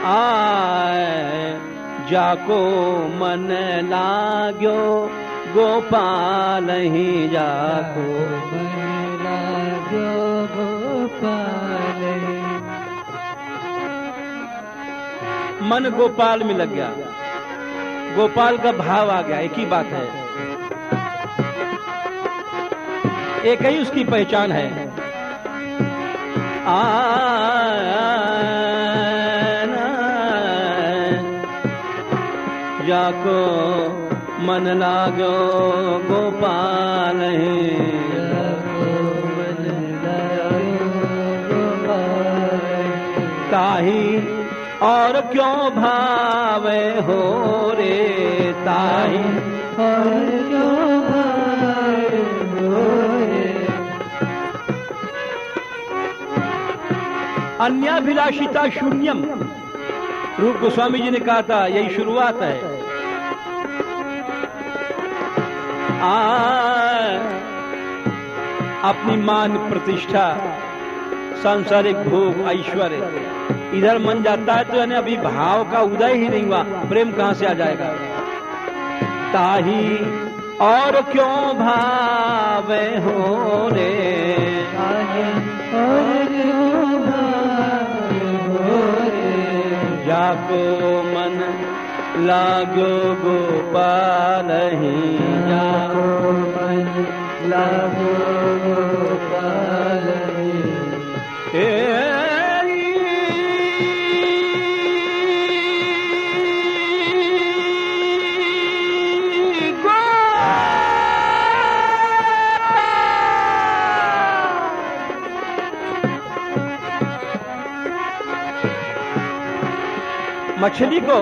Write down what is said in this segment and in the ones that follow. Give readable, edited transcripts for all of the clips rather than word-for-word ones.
आए जाको मन लाग्यो गोपाल ही जाको मन लाग्यो गोपाल ही। मन गोपाल में लग गया, गोपाल का भाव आ गया, एक ही बात है, एक ही उसकी पहचान है। जाको मन लागो गोपाल ही, ताही और क्यों भावे हो रे, ताही और क्यों भावे हो रे। अन्याभिलाषिता शून्यम, रूप गोस्वामी जी ने कहा था, यही शुरुआत है। अपनी मान प्रतिष्ठा, सांसारिक भोग, ऐश्वर्य, इधर मन जाता है तो यानी अभी भाव का उदय ही नहीं हुआ, प्रेम कहां से आ जाएगा। ताही और क्यों भावे हो रे, और क्यों भावे हो रे। जाको मन लागो गोपाल ही, जाको मन लागो गोपाल ही। मछली को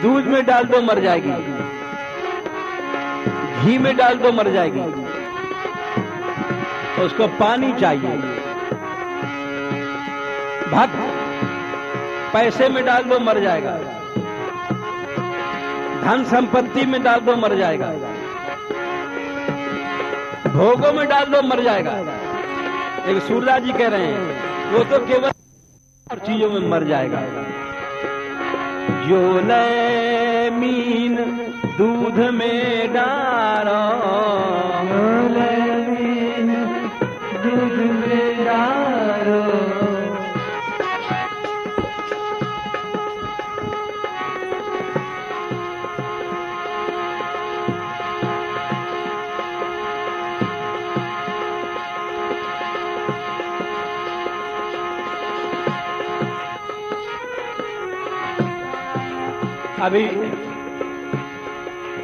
दूध में डाल दो मर जाएगी, घी में डाल दो मर जाएगी, उसको पानी चाहिए। भक्त पैसे में डाल दो मर जाएगा, धन संपत्ति में डाल दो मर जाएगा, भोगों में डाल दो मर जाएगा। एक सूरदास जी कह रहे हैं वो तो केवल और चीजों में मर जाएगा। जो ले मीन दूध में डालो, जो ले मीन दूध में डालो।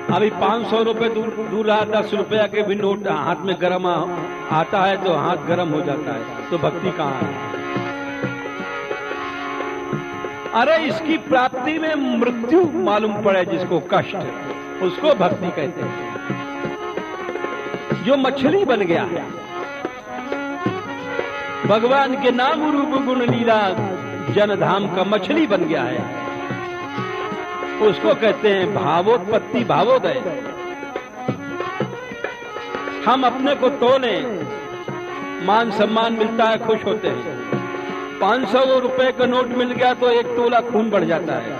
अभी 500 रुपए दूर रहा, 10 रुपया के भी नोट हाथ में गरम आता है तो हाथ गरम हो जाता है, तो भक्ति कहाँ है। अरे इसकी प्राप्ति में मृत्यु मालूम पड़े जिसको कष्ट, उसको भक्ति कहते हैं। जो मछली बन गया है, भगवान के नाम रूप गुण लीला जनधाम का मछली बन गया है, उसको कहते हैं भावोत्पत्ति भावोदय। हम अपने को तोले, मान सम्मान मिलता है, खुश होते हैं। 500 रुपए का नोट मिल गया तो एक तोला खून बढ़ जाता है।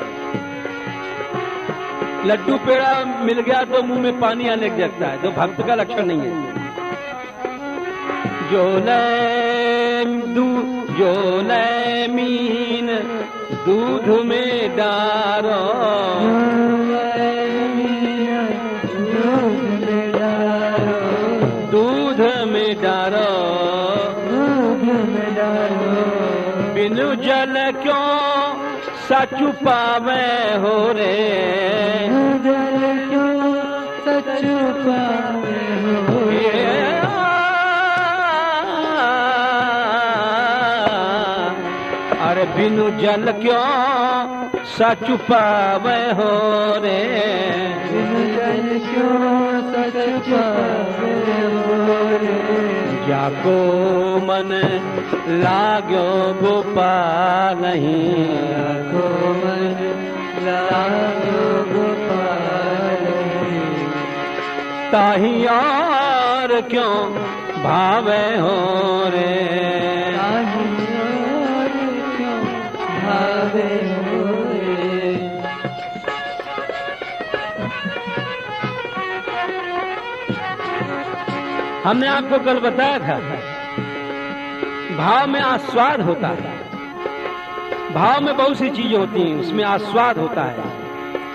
लड्डू पेड़ा मिल गया तो मुंह में पानी आने लग जाता है, तो भक्त का लक्षण नहीं है। जो ले मीन दूध में डारो, दूध में डारो, बिनु जल क्यों सचु पावे हो रे, जल क्यों सचु पावे हो रे। अरे बिनु जल क्यों सचु पावे हो रे, बिनु जल क्यों सचु पावे हो रे। जाको मन लाग्यो गोपाल ही, जाको मन लाग्यो गोपाल ही। ताही और क्यों भावे हो रे, ताही और क्यों पावे होए। हमने आपको कल बताया था, भाव में आस्वाद होता है। भाव में बहुत सी चीजें होती हैं, उसमें आस्वाद होता है।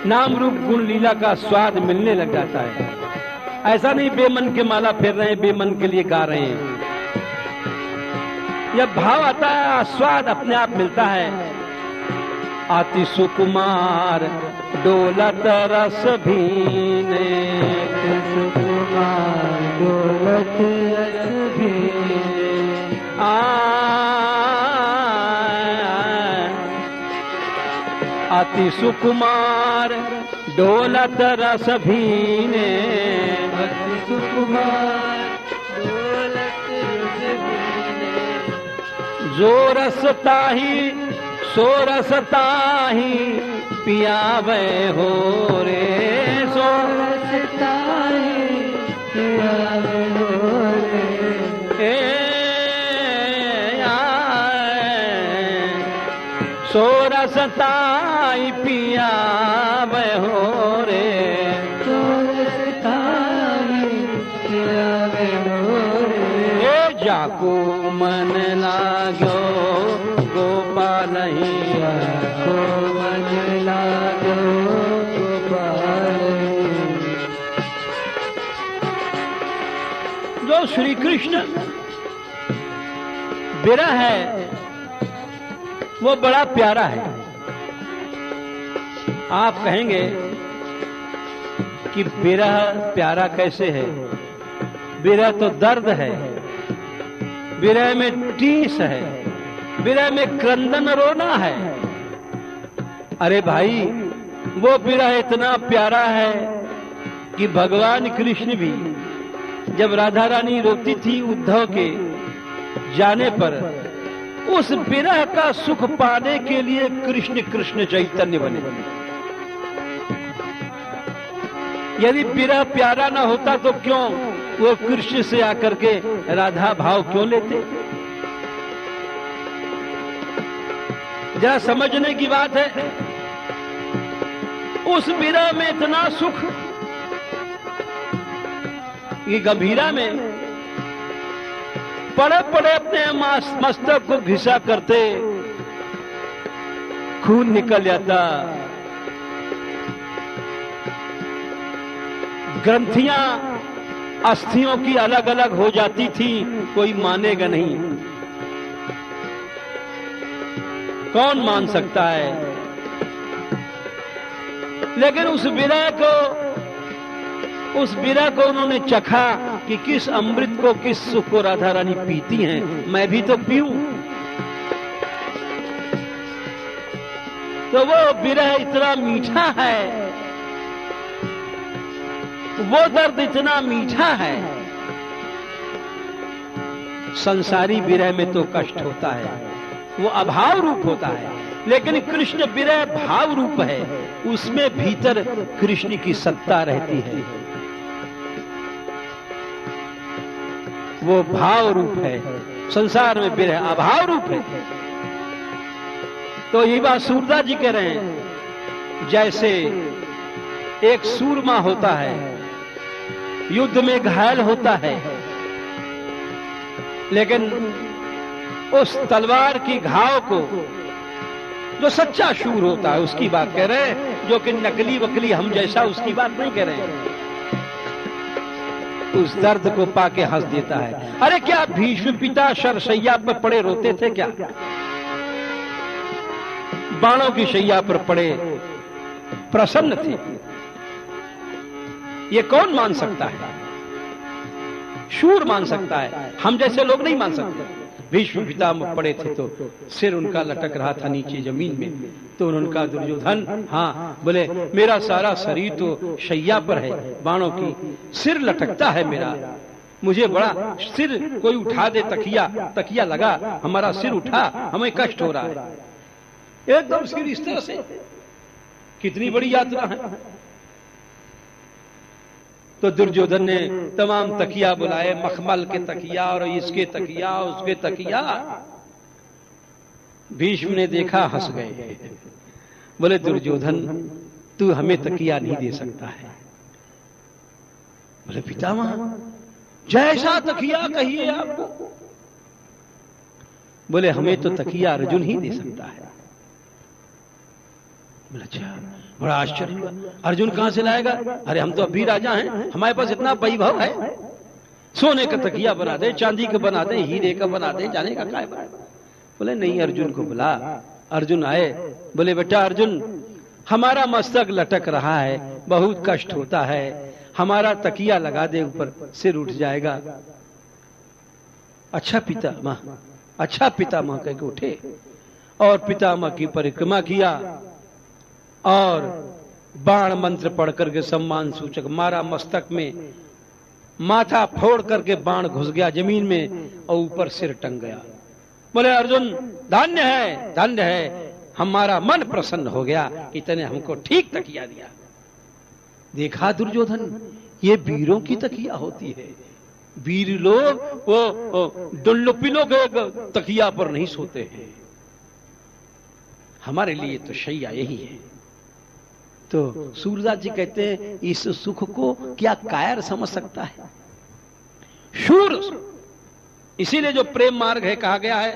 नाम रूप गुण लीला का स्वाद मिलने लग जाता है। ऐसा नहीं बेमन के माला फेर रहे हैं, बेमन के लिए गा रहे हैं। जब भाव आता है, आस्वाद अपने आप मिलता है। अति सुकुमार डोलत रस भीने, सुकुमार डोलत रस भीने, अति सुकुमार डोलत रस भीने, अति सुकुमार डोलत रस भीने, जो रस ताही सो रस ताही पियावे हो रे, सो रस ताही पियावे हो रे, सो रस ताही पियावे हो रे, सो रस ताही पियावे हो रे, जाको मन लागो गोपाल को मन लागो गोपाल। जो श्री कृष्ण विरह है वो बड़ा प्यारा है। आप कहेंगे कि विरह प्यारा कैसे है? विरह तो दर्द है, विरह में टीस है, विरह में क्रंदन रोना है। अरे भाई, वो विरह इतना प्यारा है कि भगवान कृष्ण भी जब राधा रानी रोती थी उद्धव के जाने पर, उस विरह का सुख पाने के लिए कृष्ण कृष्ण चैतन्य बने। यदि विरह प्यारा ना होता तो क्यों वो कृष्ण से आकर के राधा भाव क्यों लेते? जरा समझने की बात है। उस विरह में इतना सुख, ये गंभीरा में पड़े पड़े अपने मस्तक को घिसा करते, खून निकल जाता, ग्रंथियां अस्थियों की अलग अलग हो जाती थी, कोई मानेगा नहीं। कौन मान सकता है? लेकिन उस विरह को उन्होंने चखा कि किस अमृत को, किस सुख को राधा रानी पीती हैं, मैं भी तो पीऊं। तो वो विरह इतना मीठा है, वो दर्द इतना मीठा है। संसारी विरह में तो कष्ट होता है, वो अभाव रूप होता है, लेकिन कृष्ण विरह भाव रूप है। उसमें भीतर कृष्ण की सत्ता रहती है, वो भाव रूप है। संसार में विरह अभाव रूप है। तो ये बात सूरदास जी कह रहे हैं, जैसे एक सूरमा होता है, युद्ध में घायल होता है, लेकिन उस तलवार की घाव को जो सच्चा शूर होता है उसकी बात कह रहे हैं, जो कि नकली वकली हम जैसा, उसकी बात नहीं कह रहे हैं। उस दर्द को पाके हंस देता है। अरे क्या भीष्म पिता शरशैया पर पड़े रोते थे क्या? बाणों की शैया पर पड़े प्रसन्न थे। ये कौन मान सकता है? शूर मान सकता है, हम जैसे लोग नहीं मान सकते। भीष्म पितामह पड़े थे तो सिर उनका लटक रहा था नीचे जमीन में, तो उनका दुर्योधन, हाँ बोले, मेरा सारा शरीर तो शैया पर है, बाणों की, सिर लटकता है मेरा, मुझे बड़ा सिर कोई उठा दे, तकिया लगा, हमारा सिर उठा, हमें कष्ट हो रहा है। एकदम सिर इस तरह से, कितनी बड़ी यात्रा है। तो दुर्योधन ने तमाम तकिया बुलाए, मखमल के तकिया और इसके तकिया, उसके तकिया, भीष्म ने देखा, हंस गए। बोले दुर्योधन, तू हमें तकिया नहीं दे सकता है। बोले पितामह, जैसा तकिया कहिए आपको। बोले हमें तो तकिया अर्जुन ही दे सकता है। बोले अच्छा, बड़ा आश्चर्य हुआ, अर्जुन कहां से लाएगा? अरे हम तो अभी राजा हैं, हमारे पास इतना वैभव है, सोने का तकिया बना दे, चांदी का बना दे, हीरे का बना दे, जाने का काय बना। बोले नहीं, अर्जुन को बुला। अर्जुन आए। बोले बेटा अर्जुन, हमारा मस्तक लटक रहा है, बहुत कष्ट होता है, हमारा तकिया लगा दे, ऊपर सिर उठ जाएगा। अच्छा पितामह, अच्छा पितामह कह के उठे और पितामह की परिक्रमा किया और बाण मंत्र पढ़ करके सम्मान सूचक मारा मस्तक में, माथा फोड़ करके बाण घुस गया जमीन में और ऊपर सिर टंग गया। बोले अर्जुन, धन्य है, धन्य है, हमारा मन प्रसन्न हो गया कि तूने हमको ठीक तकिया दिया। देखा दुर्योधन, ये वीरों की तकिया होती है। वीर लोग वो डुल्लुपिलों के तकिया पर नहीं सोते हैं। हमारे लिए तो शैया यही है। तो सूरदास जी कहते हैं, इस सुख को क्या कायर समझ सकता है? शूर। इसीलिए जो प्रेम मार्ग है कहा गया है,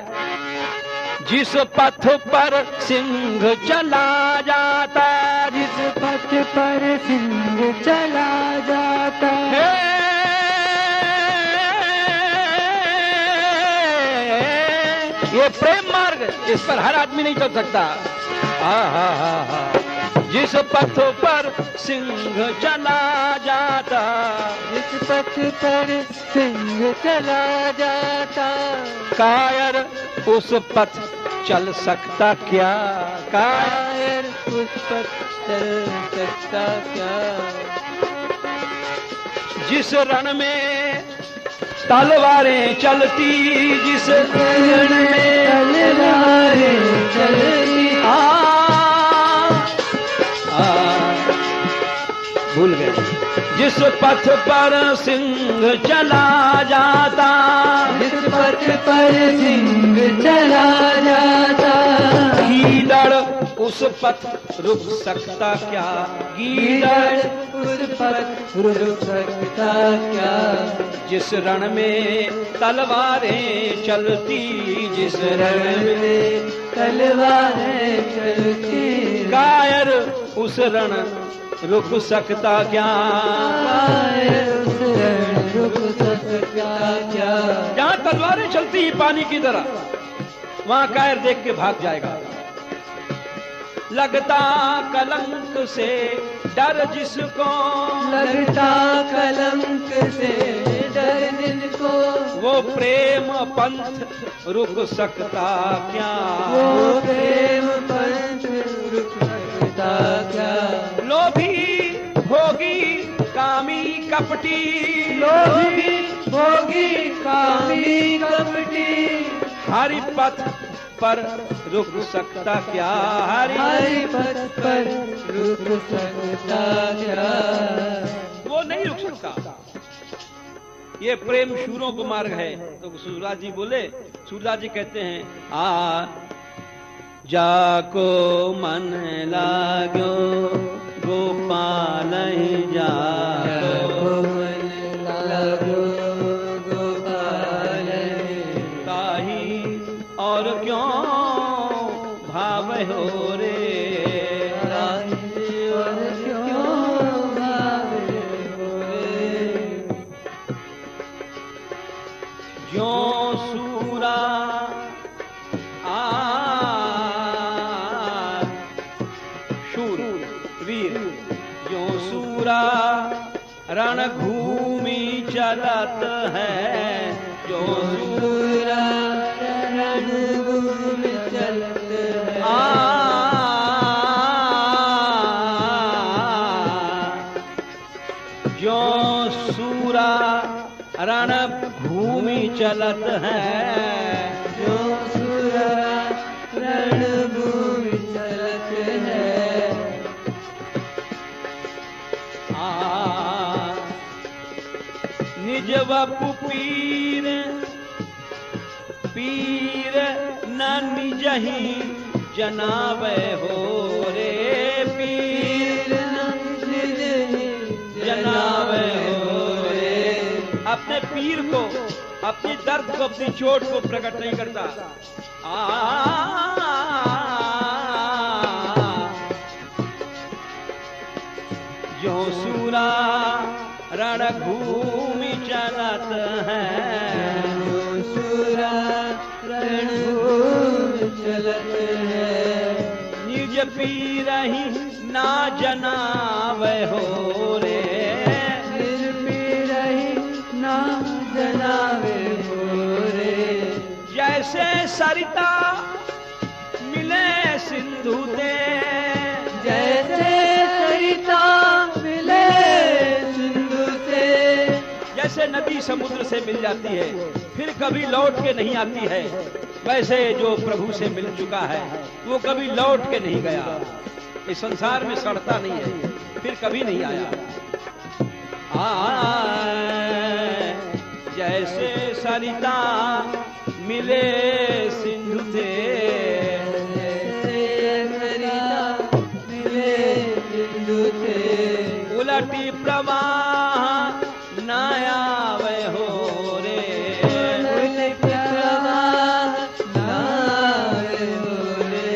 जिस पथ पर सिंह चला जाता, जिस पथ पर सिंह चला जाता है, ये प्रेम मार्ग, इस पर हर आदमी नहीं चल सकता। जिस पथ पर सिंह चला जाता, जिस पथ पर सिंह चला जाता, कायर उस पथ चल सकता क्या? कायर उस पथ चल सकता क्या? जिस रण में तलवारें चलती, जिस रण में तलवारें चलती, भूल गए। जिस पथ पर सिंह चला जाता, जिस पथ पर सिंह चला जाता, गीदड़ उस पथ रुक सकता क्या? गीदड़ उस पथ रुक सकता क्या? जिस रण में तलवारें चलती, जिस रण में तलवारें चलती, कायर उस रण रुक सकता क्या? कायर उस रण रुक सकता क्या? जहां तलवारें चलती ही पानी की तरह, वहां कायर देख के भाग जाएगा। लगता कलंक से डर जिसको, लगता कलंक से डर जिसको, वो प्रेम पंथ रुक सकता क्या? वो प्रेम पंथ रुक सकता क्या? लोभी भोगी कामी कपटी, लोभी भोगी कामी कपटी, हरि पथ पर रुक सकता क्या? हरि पथ पर रुक सकता क्या? वो नहीं रुक सकता। ये प्रेम शूरों को मार्ग है। तो सूरदास जी बोले, सूरदास जी कहते हैं, जाको मन लागो गोपाल ही जाको मन लागो गोपाल ताही और क्यों भाव हो रे, और क्यों भाव हो रे, ज्यों सूरा शूर वीर, ज्यों सूरा रणभूमि चलत है, ज्यों सूरा रणभूमि चलत है, ज्यों सूरा रणभूमि चलत है, जो सूरा रणभूमि चलत है, निज वपु पीर, पीर न निज निजही जनावे हो रे पीर जनावे हो रे। अपने पीर को, अपनी दर्द को, अपनी चोट को प्रकट नहीं करता। जो सूरा रणभूमि चलत है, जो सूरा रणभूमि चलत है, निज पीर ही ना जनावे हो रे। निज पीर ही ना जनावे हो रे। जैसे सरिता मिले सिंधु ते, जैसे सरिता मिले सिंधु से, जैसे नदी समुद्र से मिल जाती है फिर कभी लौट के नहीं आती है, वैसे जो प्रभु से मिल चुका है वो कभी लौट के नहीं गया। इस संसार में सड़ता नहीं है, फिर कभी नहीं आया। जैसे सरिता मिले सिंधु से, उलटी प्रवाह न आवे हो रे। उलटी प्रवाह न आवे हो रे।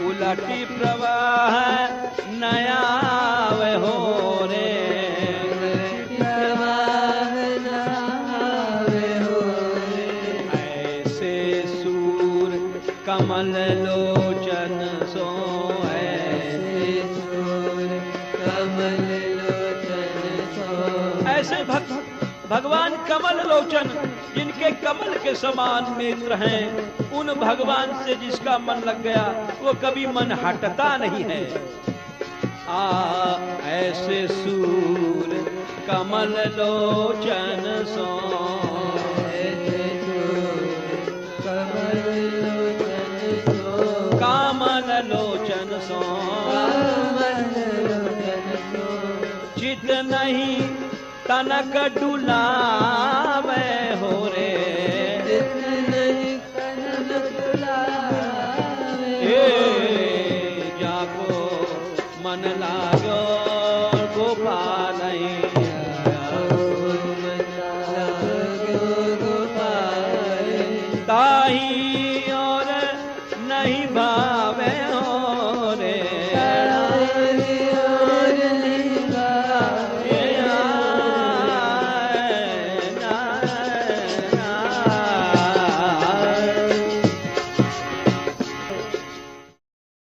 उलटी प्रवाह न आवे हो रे। उलटी प्रवाह न आवे हो रे। ऐसे सूर कमल लोचन सो, ऐसे सूर कमल लोचन सो। ऐसे भगवान कमल लोचन, जिनके कमल के समान नेत्र हैं, उन भगवान से जिसका मन लग गया वो कभी मन हटता नहीं है। ऐसे सूर कमल लोचन सो, कमल लोचन सो, कामल लोचन सो, कमल लोचन सो। चित नहीं तनक डुला